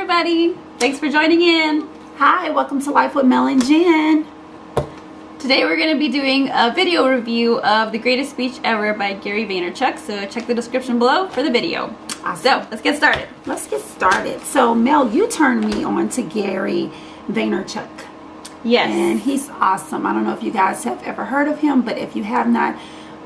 everybody. Thanks for joining in. Hi, welcome to Life with Mel and Jen. Today we're going to be doing a video review of The Greatest Speech Ever by Gary Vaynerchuk. So check the description below for the video. Awesome. So let's get started. So Mel, you turned me on to Gary Vaynerchuk. Yes. And he's awesome. I don't know if you guys have ever heard of him, but if you have not,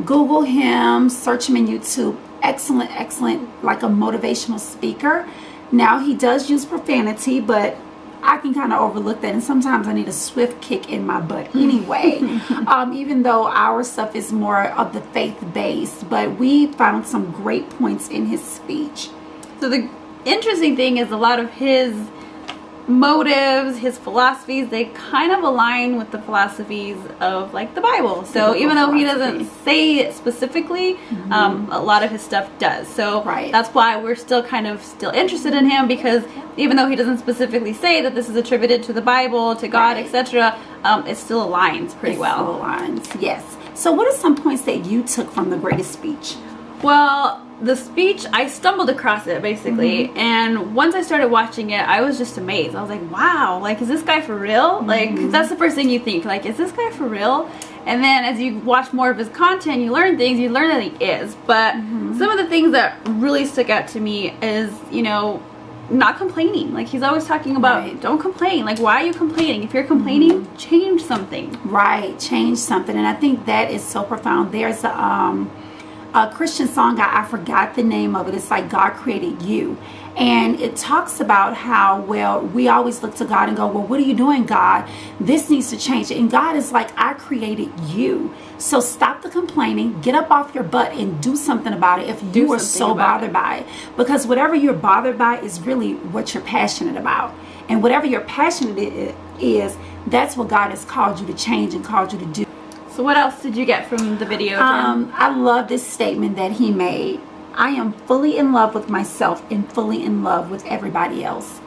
Google him, search him in YouTube. Excellent, like a motivational speaker. Now he does use profanity, but I can kind of overlook that, and sometimes I need a swift kick in my butt anyway. Even though our stuff is more of the faith-based, but we found some great points in his speech. So the interesting thing is a lot of his motives, his philosophies, they kind of align with the philosophies of like the Bible. So even though he doesn't say it specifically, a lot of his stuff does. So that's why we're still interested in him, because even though he doesn't specifically say that this is attributed to the Bible, to God, etc., it still aligns pretty well. Still aligns, yes. So what are some points that you took from The Greatest Speech? Well, the speech, I stumbled across it basically, and once I started watching it, I was just amazed. I was like, wow, like, is this guy for real? Like, that's the first thing you think, like, is this guy for real? And then as you watch more of his content, you learn things, you learn that he is. But some of the things that really stuck out to me is, you know, not complaining. Like, he's always talking about, don't complain. Like, why are you complaining? If you're complaining, change something. Right, change something. And I think that is so profound. There's a Christian song, I forgot the name of it. It's like God created you. And it talks about how, well, we always look to God and go, well, what are you doing, God? This needs to change. And God is like, I created you. So stop the complaining, get up off your butt and do something about it if you are so bothered by it. Because whatever you're bothered by is really what you're passionate about. And whatever you're passionate is, that's what God has called you to change and called you to do. So what else did you get from the video, Jen? I love this statement that he made. I am fully in love with myself and fully in love with everybody else.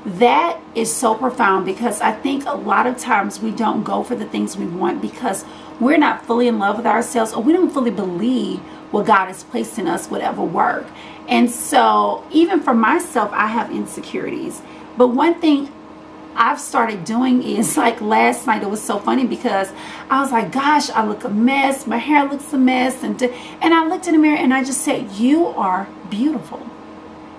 That is so profound, because I think a lot of times we don't go for the things we want because we're not fully in love with ourselves, or we don't fully believe what God has placed in us would ever work. And so even for myself, I have insecurities. But one thing I've started doing is, like last night, it was so funny because I was like, gosh, I look a mess. My hair looks a mess. And I looked in the mirror and I just said, you are beautiful.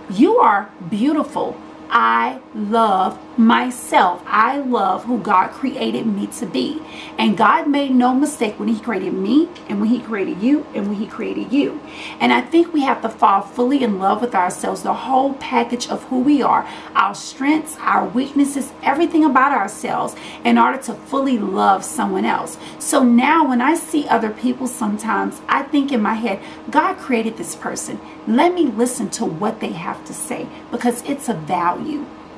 You are beautiful. I love myself. I love who God created me to be. And God made no mistake when he created me, and when he created you, and when he created you. And I think we have to fall fully in love with ourselves, the whole package of who we are, our strengths, our weaknesses, everything about ourselves, in order to fully love someone else. So now when I see other people, sometimes I think in my head, God created this person. Let me listen to what they have to say, because it's a value.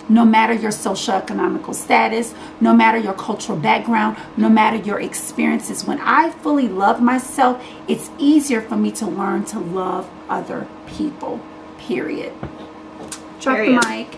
No matter your socioeconomical status, no matter your cultural background, no matter your experiences, when I fully love myself, it's easier for me to learn to love other people, period. Drop the mic.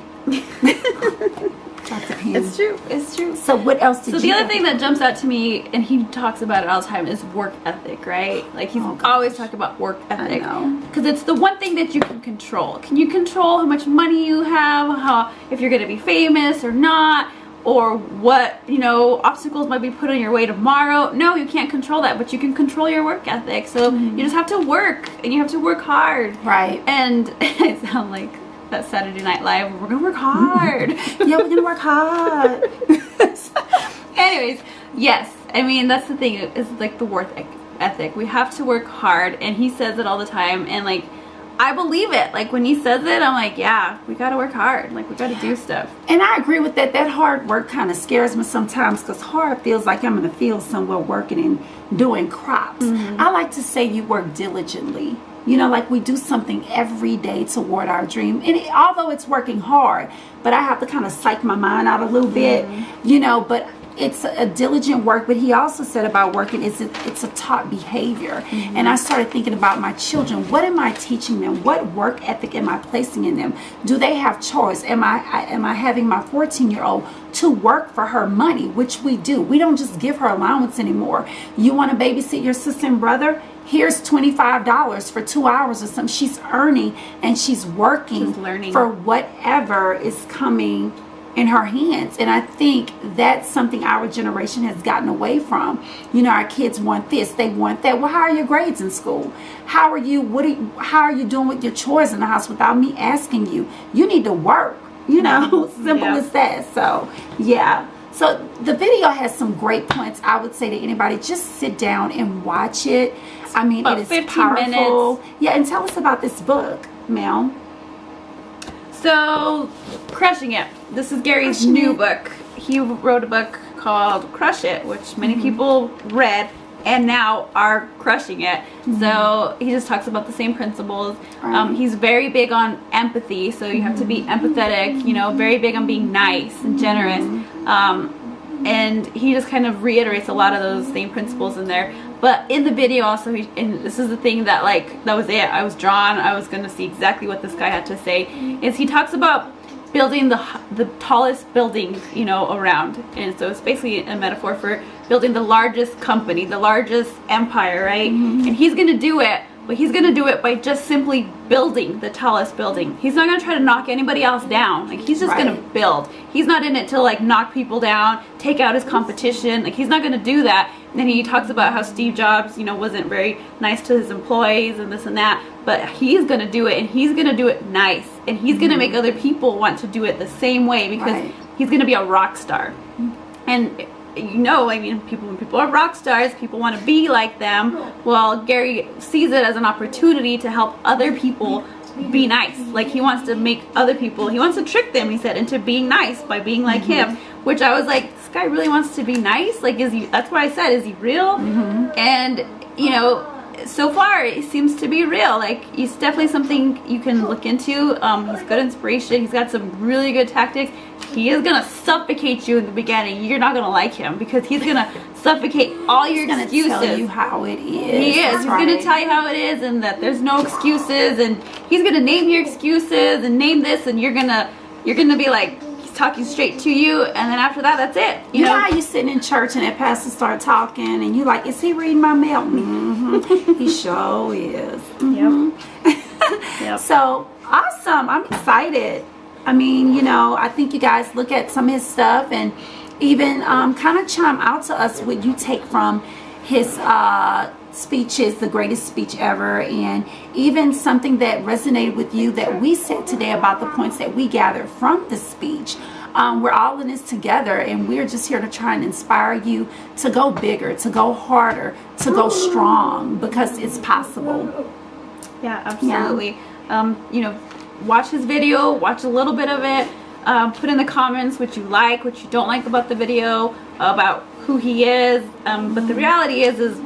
Drop the pen. It's true. It's true. So what else did you... So the other thing that jumps out to me, and he talks about it all the time, is work ethic, right? Like, he's always talking about work ethic. I know. Because it's the one thing that you can control. Can you control how much money you have, if you're going to be famous or not, or what, you know, obstacles might be put on your way tomorrow? No, you can't control that, but you can control your work ethic. So you just have to work, and you have to work hard. Right. And I sound like that Saturday Night Live, we're gonna work hard. Yeah, we're gonna work hard. Anyways, yes, I mean, that's the thing, is like the work ethic. We have to work hard, and he says it all the time, and like, I believe it. Like, when he says it, I'm like, yeah, we gotta work hard. Like, we gotta do stuff. And I agree with that. That hard work kind of scares me sometimes, because hard feels like I'm in the field somewhere working and doing crops. I like to say you work diligently. You know, like we do something every day toward our dream. And although it's working hard, but I have to kind of psych my mind out a little bit, you know, but it's a diligent work. But he also said about working, it's a taught behavior. And I started thinking about my children. What am I teaching them? What work ethic am I placing in them? Do they have choice? Am I having my 14-year-old to work for her money, which we do. We don't just give her allowance anymore. You want to babysit your sister and brother? here's $25 for 2 hours or something. She's earning and she's working She's learning. for whatever is coming in her hands. And I think that's something our generation has gotten away from. You know, our kids want this, they want that. Well, how are your grades in school? How are you doing with your chores in the house without me asking you? You need to work, you know, simple as that. So yeah. So the video has some great points. I would say to anybody, just sit down and watch it. I mean, it is 15 powerful. minutes. Yeah, and tell us about this book, Mel. So, Crushing It. This is Gary's new book. He wrote a book called Crush It, which many people read and now are crushing it. So he just talks about the same principles. He's very big on empathy, so you have to be empathetic, you know, very big on being nice and generous. And he just kind of reiterates a lot of those same principles in there. But in the video also, and this is the thing that that was it. I was drawn. I was going to see exactly what this guy had to say. Is he talks about building the tallest building, you know, around. And so it's basically a metaphor for building the largest company, the largest empire, right? And he's going to do it, but he's going to do it by just simply building the tallest building. He's not going to try to knock anybody else down. Like, he's just going to build. He's not in it to like knock people down, take out his competition. Like, he's not going to do that. And then he talks about how Steve Jobs, you know, wasn't very nice to his employees and this and that. But he's going to do it, and he's going to do it nice. And he's going to make other people want to do it the same way, because he's going to be a rock star. And you know, I mean, when people are rock stars, people want to be like them. Well, Gary sees it as an opportunity to help other people be nice. Like, he wants to make other people, he wants to trick them, he said, into being nice by being like him. Which I was like, this guy really wants to be nice? Like, is he, that's what I said, is he real? And, you know, so far it seems to be real. Like, he's definitely something you can look into. He's good inspiration. He's got some really good tactics. He is gonna suffocate you in the beginning. You're not gonna like him, because he's gonna suffocate all your excuses. He's gonna tell you how it is. He is. He's gonna tell you how it is, and that there's no excuses, and he's gonna name your excuses and name this, and you're gonna be like, he's talking straight to you, and then after that, that's it. You know how you sitting in church and that pastor start talking, and you like, is he reading my mail? He sure is. Yep. So awesome. I'm excited. I mean, you know, I think you guys look at some of his stuff and even kind of chime out to us what you take from his speeches, the greatest speech ever, and even something that resonated with you that we said today about the points that we gathered from the speech. We're all in this together, and we're just here to try and inspire you to go bigger, to go harder, to go strong, because it's possible. Yeah, absolutely. You know, watch his video, watch a little bit of it, put in the comments what you like, what you don't like about the video, about who he is. But the reality is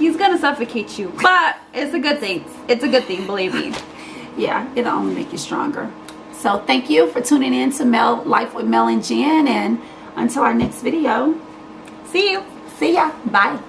he's gonna suffocate you, but it's a good thing. It's a good thing, believe me. Yeah, it'll only make you stronger. So thank you for tuning in to Life with Mel and Jen, and until our next video, see you. See ya. Bye.